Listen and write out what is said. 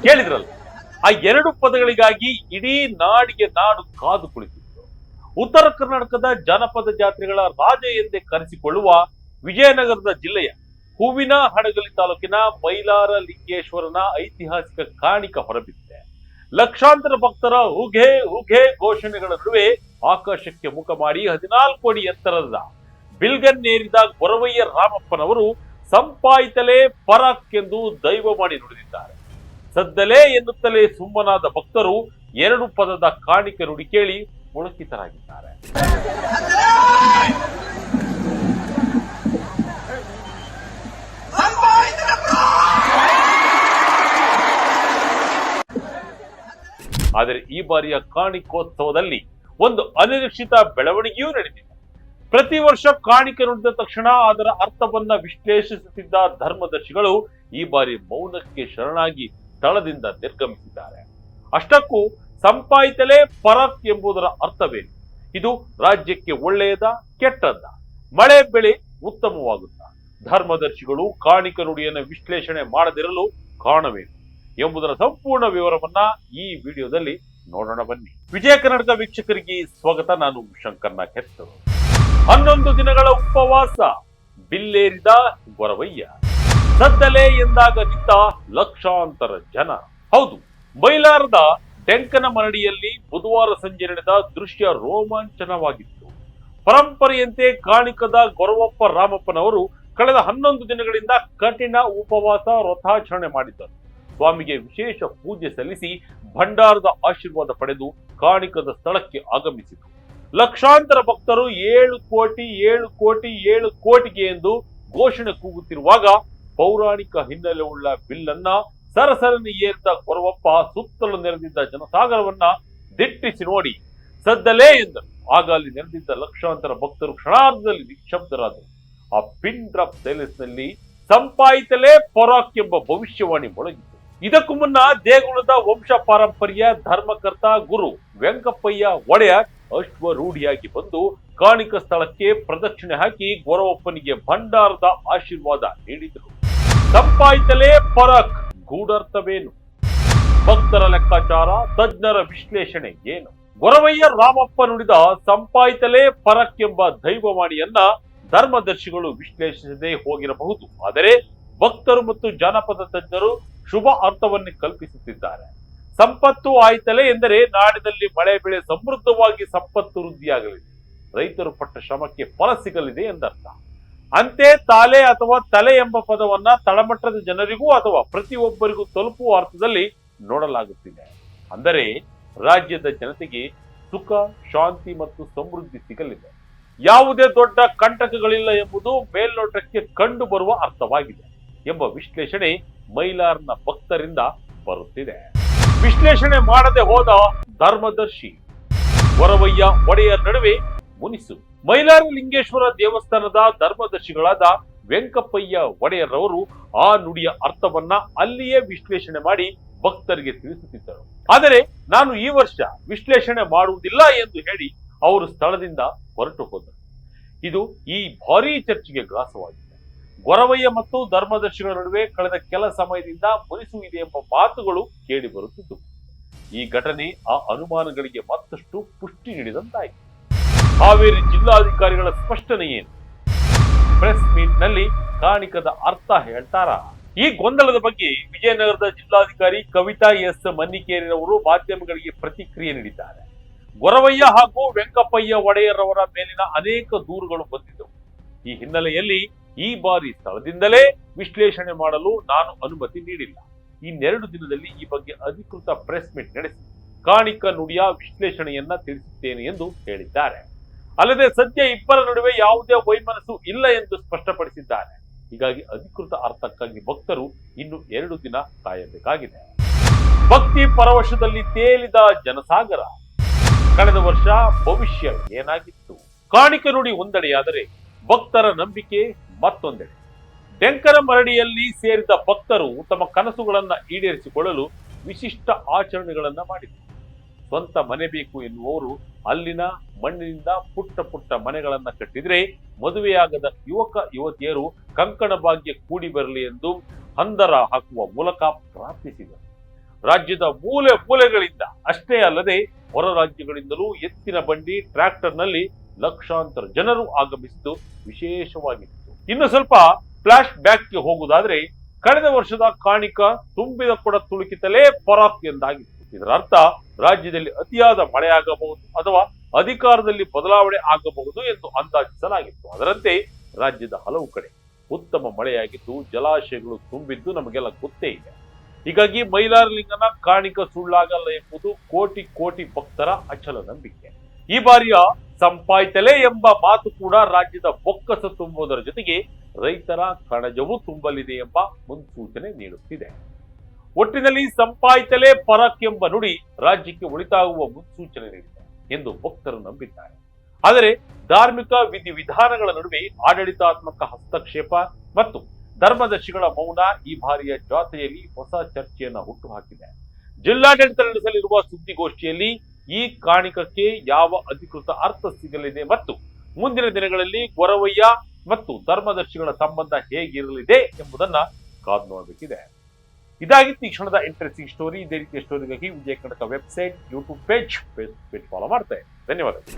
ಕೇಳಿದ್ರಲ್ಲ, ಆ ಎರಡು ಪದಗಳಿಗಾಗಿ ಇಡೀ ನಾಡಿಗೆ ನಾಡು ಕಾದು ಕುಳಿತಿತ್ತು. ಉತ್ತರ ಕರ್ನಾಟಕದ ಜಾನಪದ ಜಾತ್ರೆಗಳ ರಾಜ ಎಂದೇ ಕರೆಸಿಕೊಳ್ಳುವ ವಿಜಯನಗರದ ಜಿಲ್ಲೆಯ ಹೂವಿನ ಹಡಗಲಿ ತಾಲೂಕಿನ ಮೈಲಾರ ಲಿಂಗೇಶ್ವರನ ಐತಿಹಾಸಿಕ ಕಾಣಿಕ ಹೊರಬಿದ್ದಿದೆ. ಲಕ್ಷಾಂತರ ಭಕ್ತರ ಉಘೆ ಉಘೆ ಘೋಷಣೆಗಳ ನಡುವೆ ಆಕಾಶಕ್ಕೆ ಮುಖ ಮಾಡಿ 14 ಅಡಿ ಎತ್ತರದ ಬಿಲ್ಗನ್ನೇರಿದ ಗೊರವಯ್ಯ ರಾಮಪ್ಪನವರು ಸಂಪಾಯಿತಲೇ ಪರಾಕ್ ಎಂದು ದೈವ ಮಾಡಿ ನುಡಿದಿದ್ದಾರೆ. ಸದ್ದಲೇ ಎನ್ನುತ್ತಲೇ ಸುಮ್ಮನಾದ ಭಕ್ತರು ಎರಡು ಪದದ ಕಾಣಿಕೆ ನುಡಿ ಕೇಳಿ ಪುಳಕಿತರಾಗಿದ್ದಾರೆ. ಆದರೆ ಈ ಬಾರಿಯ ಕಾಣಿಕೋತ್ಸವದಲ್ಲಿ ಒಂದು ಅನಿರೀಕ್ಷಿತ ಬೆಳವಣಿಗೆಯೂ ನಡೆದಿದೆ. ಪ್ರತಿ ವರ್ಷ ಕಾಣಿಕೆ ನುಡಿದ ತಕ್ಷಣ ಅದರ ಅರ್ಥವನ್ನ ವಿಶ್ಲೇಷಿಸುತ್ತಿದ್ದ ಧರ್ಮದರ್ಶಿಗಳು ಈ ಬಾರಿ ಮೌನಕ್ಕೆ ಶರಣಾಗಿ ಸ್ಥಳದಿಂದ ನಿರ್ಗಮಿಸಿದ್ದಾರೆ. ಅಷ್ಟಕ್ಕೂ ಸಂಪಾಯಿತಲೇ ಪರಾಕ್ ಎಂಬುದರ ಅರ್ಥವೇನು? ಇದು ರಾಜ್ಯಕ್ಕೆ ಒಳ್ಳೆಯದ ಕೆಟ್ಟದ್ದ? ಮಳೆ ಬೆಳೆ ಉತ್ತಮವಾಗುತ್ತಾ? ಧರ್ಮದರ್ಶಿಗಳು ಕಾಣಿಕ ನುಡಿಯನ್ನು ವಿಶ್ಲೇಷಣೆ ಮಾಡದಿರಲು ಕಾರಣವೇನು ಎಂಬುದರ ಸಂಪೂರ್ಣ ವಿವರವನ್ನ ಈ ವಿಡಿಯೋದಲ್ಲಿ ನೋಡೋಣ ಬನ್ನಿ. ವಿಜಯ ಕರ್ನಾಟಕ ವೀಕ್ಷಕರಿಗೆ ಸ್ವಾಗತ. ನಾನು ಶಂಕರ್ನ ಕೆತ್ತರು. 11 ದಿನಗಳ ಉಪವಾಸ, ಬಿಲ್ಲೇರಿದ ಗೊರವಯ್ಯ, ಸದ್ದಲೆ ಎಂದಾಗ ನಿಂತ ಲಕ್ಷಾಂತರ ಜನ. ಹೌದು, ಮೈಲಾರದ ಡೆಂಕನ ಮರಡಿಯಲ್ಲಿ ಬುಧವಾರ ಸಂಜೆ ನಡೆದ ದೃಶ್ಯ ರೋಮಾಂಚನವಾಗಿತ್ತು. ಪರಂಪರೆಯಂತೆ ಕಾಣಿಕದ ಗೊರವಪ್ಪ ರಾಮಪ್ಪನವರು ಕಳೆದ 11 ದಿನಗಳಿಂದ ಕಠಿಣ ಉಪವಾಸ ವ್ರತಾಚರಣೆ ಮಾಡಿದ್ದರು. ಸ್ವಾಮಿಗೆ ವಿಶೇಷ ಪೂಜೆ ಸಲ್ಲಿಸಿ ಭಂಡಾರದ ಆಶೀರ್ವಾದ ಪಡೆದು ಕಾಣಿಕದ ಸ್ಥಳಕ್ಕೆ ಆಗಮಿಸಿತು. ಲಕ್ಷಾಂತರ ಭಕ್ತರು 7 ಕೋಟಿ 7 ಕೋಟಿ 7 ಕೋಟಿಗೆ ಎಂದು ಘೋಷಣೆ ಕೂಗುತ್ತಿರುವಾಗ ಪೌರಾಣಿಕ ಹಿನ್ನೆಲೆ ಉಳ್ಳ ಬಿಲ್ಲನ್ನ ಸರಸರನೆ ಏರಿದ ಗೊರವಪ್ಪ ಸುತ್ತಲೂ ನೆರೆದಿದ್ದ ಜನಸಾಗರವನ್ನ ದಿಟ್ಟಿಸಿ ನೋಡಿ ಸದ್ದಲೇ ಎಂದರು. ಆಗ ಅಲ್ಲಿ ನೆರೆದಿದ್ದ ಲಕ್ಷಾಂತರ ಭಕ್ತರು ಕ್ಷಣಾರ್ಧದಲ್ಲಿ ನಿಶ್ಶಬ್ದರಾದರು. ಆ ಪಿನ್ ಡ್ರಾಪ್ ಸೈಲೆನ್ಸ್ ನಲ್ಲಿ ಸಂಪಾಯಿತಲೇ ಪರಾಕ್ ಎಂಬ ಭವಿಷ್ಯವಾಣಿ ಮೊಳಗಿತು. ಇದಕ್ಕೂ ಮುನ್ನ ದೇಗುಲದ ವಂಶ ಪಾರಂಪರ್ಯ ಧರ್ಮಕರ್ತ ಗುರು ವೆಂಕಪ್ಪಯ್ಯ ಒಡೆಯರ್ ಅಶ್ವರೂಢಿಯಾಗಿ ಬಂದು ಕಾಣಿಕ ಸ್ಥಳಕ್ಕೆ ಪ್ರದಕ್ಷಿಣೆ ಹಾಕಿ ಗೊರವಪ್ಪನಿಗೆ ಭಂಡಾರದ ಆಶೀರ್ವಾದ ನೀಡಿದರು. ಸಂಪಾಯಿತಲೇ ಪರಾಕ್ ಗೂಢಾರ್ಥವೇನು? ಭಕ್ತರ ಲೆಕ್ಕಾಚಾರ, ತಜ್ಞರ ವಿಶ್ಲೇಷಣೆ ಏನು? ಗೊರವಯ್ಯ ರಾಮಪ್ಪ ನುಡಿದ ಸಂಪಾಯಿತಲೇ ಪರಾಕ್ ಎಂಬ ದೈವವಾಣಿಯನ್ನ ಧರ್ಮದರ್ಶಿಗಳು ವಿಶ್ಲೇಷಿಸದೆ ಹೋಗಿರಬಹುದು. ಆದರೆ ಭಕ್ತರು ಮತ್ತು ಜಾನಪದ ತಜ್ಞರು ಶುಭ ಅರ್ಥವನ್ನೇ ಕಲ್ಪಿಸುತ್ತಿದ್ದಾರೆ. ಸಂಪತ್ತು ಆಯ್ತಲೇ ಎಂದರೆ ನಾಡಿನಲ್ಲಿ ಮಳೆ ಬೆಳೆ ಸಮೃದ್ಧವಾಗಿ ಸಂಪತ್ತು ವೃದ್ಧಿಯಾಗಲಿದೆ, ರೈತರು ಪಟ್ಟ ಶ್ರಮಕ್ಕೆ ಫಲ ಸಿಗಲಿದೆ ಎಂದರ್ಥ. ಅಂತೆ ತಾಲೆ ಅಥವಾ ತಲೆ ಎಂಬ ಪದವನ್ನ ತಳಮಟ್ಟದ ಜನರಿಗೂ ಅಥವಾ ಪ್ರತಿಯೊಬ್ಬರಿಗೂ ತಲುಪುವ ಅರ್ಥದಲ್ಲಿ ನೋಡಲಾಗುತ್ತಿದೆ. ಅಂದರೆ ರಾಜ್ಯದ ಜನತೆಗೆ ಸುಖ, ಶಾಂತಿ ಮತ್ತು ಸಮೃದ್ಧಿ ಸಿಗಲಿದೆ, ಯಾವುದೇ ದೊಡ್ಡ ಕಂಟಕಗಳಿಲ್ಲ ಎಂಬುದು ಮೇಲ್ನೋಟಕ್ಕೆ ಕಂಡು ಬರುವ ಅರ್ಥವಾಗಿದೆ ಎಂಬ ವಿಶ್ಲೇಷಣೆ ಮೈಲಾರ್ನ ಭಕ್ತರಿಂದ ಬರುತ್ತಿದೆ. ವಿಶ್ಲೇಷಣೆ ಮಾಡದೆ ಹೋದ ಧರ್ಮದರ್ಶಿ ಗೊರವಯ್ಯ ಒಡೆಯರ್ ನಡುವೆ ಮುನಿಸು. ಮೈಲಾರ ಲಿಂಗೇಶ್ವರ ದೇವಸ್ಥಾನದ ಧರ್ಮದರ್ಶಿಗಳಾದ ವೆಂಕಪ್ಪಯ್ಯ ಒಡೆಯರ್ ಅವರು ಆ ನುಡಿಯ ಅರ್ಥವನ್ನ ಅಲ್ಲಿಯೇ ವಿಶ್ಲೇಷಣೆ ಮಾಡಿ ಭಕ್ತರಿಗೆ ತಿಳಿಸುತ್ತಿದ್ದರು. ಆದರೆ ನಾನು ಈ ವರ್ಷ ವಿಶ್ಲೇಷಣೆ ಮಾಡುವುದಿಲ್ಲ ಎಂದು ಹೇಳಿ ಅವರು ಸ್ಥಳದಿಂದ ಹೊರಟು ಹೋದರು. ಇದು ಈ ಭಾರೀ ಚರ್ಚೆಗೆ ಗ್ರಾಸವಾಗಿದೆ. ಗೊರವಯ್ಯ ಮತ್ತು ಧರ್ಮದರ್ಶಿಗಳ ನಡುವೆ ಕಳೆದ ಕೆಲ ಸಮಯದಿಂದ ಮುನಿಸು ಇದೆ ಎಂಬ ಮಾತುಗಳು ಕೇಳಿ ಬರುತ್ತಿದ್ದವು. ಈ ಘಟನೆ ಆ ಅನುಮಾನಗಳಿಗೆ ಮತ್ತಷ್ಟು ಪುಷ್ಟಿ ನೀಡಿದಂತಾಯಿತು. ಹಾವೇರಿ ಜಿಲ್ಲಾಧಿಕಾರಿಗಳ ಸ್ಪಷ್ಟನೆ ಏನು? ಪ್ರೆಸ್ ಮೀಟ್ ನಲ್ಲಿ ಕಾಣಿಕದ ಅರ್ಥ ಹೇಳ್ತಾರಾ? ಈ ಗೊಂದಲದ ಬಗ್ಗೆ ವಿಜಯನಗರದ ಜಿಲ್ಲಾಧಿಕಾರಿ ಕವಿತಾ ಎಸ್ ಮನ್ನಿಕೇರಿರವರು ಮಾಧ್ಯಮಗಳಿಗೆ ಪ್ರತಿಕ್ರಿಯೆ ನೀಡಿದ್ದಾರೆ. ಗೊರವಯ್ಯ ಹಾಗೂ ವೆಂಕಪ್ಪಯ್ಯ ಒಡೆಯರ್ ಅವರ ಮೇಲಿನ ಅನೇಕ ದೂರುಗಳು ಬಂದಿದ್ದವು. ಈ ಹಿನ್ನೆಲೆಯಲ್ಲಿ ಈ ಬಾರಿ ಸ್ಥಳದಿಂದಲೇ ವಿಶ್ಲೇಷಣೆ ಮಾಡಲು ನಾನು ಅನುಮತಿ ನೀಡಿಲ್ಲ. ಇನ್ನೆರಡು ದಿನದಲ್ಲಿ ಈ ಬಗ್ಗೆ ಅಧಿಕೃತ ಪ್ರೆಸ್ ಮೀಟ್ ನಡೆಸಿ ಕಾಣಿಕ ನುಡಿಯ ವಿಶ್ಲೇಷಣೆಯನ್ನ ತಿಳಿಸುತ್ತೇನೆ ಎಂದು ಹೇಳಿದ್ದಾರೆ. ಅಲ್ಲದೆ ಸದ್ಯ ಇಬ್ಬರ ನಡುವೆ ಯಾವುದೇ ವೈಮನಸ್ಸು ಇಲ್ಲ ಎಂದು ಸ್ಪಷ್ಟಪಡಿಸಿದ್ದಾರೆ. ಹೀಗಾಗಿ ಅಧಿಕೃತ ಅರ್ಥಕ್ಕಾಗಿ ಭಕ್ತರು ಇನ್ನು 2 ದಿನ ಕಾಯಬೇಕಾಗಿದೆ. ಭಕ್ತಿ ಪರವಶದಲ್ಲಿ ತೇಲಿದ ಜನಸಾಗರ. ಕಳೆದ ವರ್ಷ ಭವಿಷ್ಯ ಏನಾಗಿತ್ತು? ಕಾಣಿಕ ನುಡಿ ಒಂದೆಡೆಯಾದರೆ ಭಕ್ತರ ನಂಬಿಕೆ ಮತ್ತೊಂದೆಡೆ. ಡೆಂಕನ ಮರಡಿಯಲ್ಲಿ ಸೇರಿದ ಭಕ್ತರು ತಮ್ಮ ಕನಸುಗಳನ್ನ ಈಡೇರಿಸಿಕೊಳ್ಳಲು ವಿಶಿಷ್ಟ ಆಚರಣೆಗಳನ್ನ ಮಾಡಿದರು. ಸ್ವಂತ ಮನೆ ಬೇಕು ಎನ್ನುವವರು ಅಲ್ಲಿನ ಮಣ್ಣಿನಿಂದ ಪುಟ್ಟ ಪುಟ್ಟ ಮನೆಗಳನ್ನ ಕಟ್ಟಿದ್ರೆ, ಮದುವೆಯಾಗದ ಯುವಕ ಯುವತಿಯರು ಕಂಕಣ ಭಾಗ್ಯ ಕೂಡಿ ಬರಲಿ ಎಂದು ಹಂದರ ಹಾಕುವ ಮೂಲಕ ಪ್ರಾರ್ಥಿಸಿದರು. ರಾಜ್ಯದ ಮೂಲೆ ಮೂಲೆಗಳಿಂದ ಅಷ್ಟೇ ಅಲ್ಲದೆ ಹೊರ ರಾಜ್ಯಗಳಿಂದಲೂ ಎತ್ತಿನ ಬಂಡಿ ಟ್ರ್ಯಾಕ್ಟರ್ನಲ್ಲಿ ಲಕ್ಷಾಂತರ ಜನರು ಆಗಮಿಸಿದ್ದು ವಿಶೇಷವಾಗಿತ್ತು. ಇನ್ನು ಸ್ವಲ್ಪ ಫ್ಲಾಶ್ ಬ್ಯಾಕ್ಗೆ ಹೋಗುವುದಾದ್ರೆ ಕಳೆದ ವರ್ಷದ ಕಾಣಿಕ ತುಂಬಿದ ಕೊಡ ತುಳುಕಿತಲೇ ಪರಾಕ್ ಎಂದಾಗಿತ್ತು. ಇದರ ಅರ್ಥ ರಾಜ್ಯದಲ್ಲಿ ಅತಿಯಾದ ಮಳೆಯಾಗಬಹುದು ಅಥವಾ ಅಧಿಕಾರದಲ್ಲಿ ಬದಲಾವಣೆ ಆಗಬಹುದು ಎಂದು ಅಂದಾಜಿಸಲಾಗಿತ್ತು. ಅದರಂತೆ ರಾಜ್ಯದ ಹಲವು ಕಡೆ ಉತ್ತಮ ಮಳೆಯಾಗಿದ್ದು ಜಲಾಶಯಗಳು ತುಂಬಿದ್ದು ನಮಗೆಲ್ಲ ಗೊತ್ತೇ ಇದೆ. ಹೀಗಾಗಿ ಮೈಲಾರಲಿಂಗನ ಕಾಣಿಕ ಸುಳ್ಳಾಗಲ್ಲ ಎಂಬುದು ಕೋಟಿ ಕೋಟಿ ಭಕ್ತರ ಅಚಲ ನಂಬಿಕೆ. ಈ ಬಾರಿಯ ಸಂಪಾಯ್ತಲೆ ಎಂಬ ಮಾತು ಕೂಡ ರಾಜ್ಯದ ಬೊಕ್ಕಸ ತುಂಬುವುದರ ಜೊತೆಗೆ ರೈತರ ಕಣಜವೂ ತುಂಬಲಿದೆ ಎಂಬ ಮುನ್ಸೂಚನೆ ನೀಡುತ್ತಿದೆ. ಒಟ್ಟಿನಲ್ಲಿ ಸಂಪಾಯ್ತಲೆ ಪರಕ್ ಎಂಬ ನುಡಿ ರಾಜ್ಯಕ್ಕೆ ಒಳಿತಾಗುವ ಮುನ್ಸೂಚನೆ ನೀಡಿದೆ ಎಂದು ಭಕ್ತರು ನಂಬಿದ್ದಾರೆ. ಆದರೆ ಧಾರ್ಮಿಕ ವಿಧಿವಿಧಾನಗಳ ನಡುವೆ ಆಡಳಿತಾತ್ಮಕ ಹಸ್ತಕ್ಷೇಪ ಮತ್ತು ಧರ್ಮದರ್ಶಿಗಳ ಮೌನ ಈ ಬಾರಿಯ ಜಾತ್ರೆಯಲ್ಲಿ ಹೊಸ ಚರ್ಚೆಯನ್ನ ಹುಟ್ಟುಹಾಕಿದೆ. ಜಿಲ್ಲಾಡಳಿತ ನಡೆಸಲಿರುವ ಸುದ್ದಿಗೋಷ್ಠಿಯಲ್ಲಿ ಈ ಕಾಣಿಕಕ್ಕೆ ಯಾವ ಅಧಿಕೃತ ಅರ್ಥ ಸಿಗಲಿದೆ ಮತ್ತು ಮುಂದಿನ ದಿನಗಳಲ್ಲಿ ಗೊರವಯ್ಯ ಮತ್ತು ಧರ್ಮದರ್ಶಿಗಳ ಸಂಬಂಧ ಹೇಗಿರಲಿದೆ ಎಂಬುದನ್ನ ಕಾದು ನೋಡಬೇಕಿದೆ. ಇದಾಗಿತ್ತು ಈ ಕ್ಷಣದ ಇಂಟ್ರೆಸ್ಟಿಂಗ್ ಸ್ಟೋರಿ. ಇದೇ ರೀತಿಯ ಸ್ಟೋರಿಗಾಗಿ Vijaya Karnataka website, YouTube page, Facebook page follow ಮಾಡ್ತಾರೆ. ಧನ್ಯವಾದಗಳು.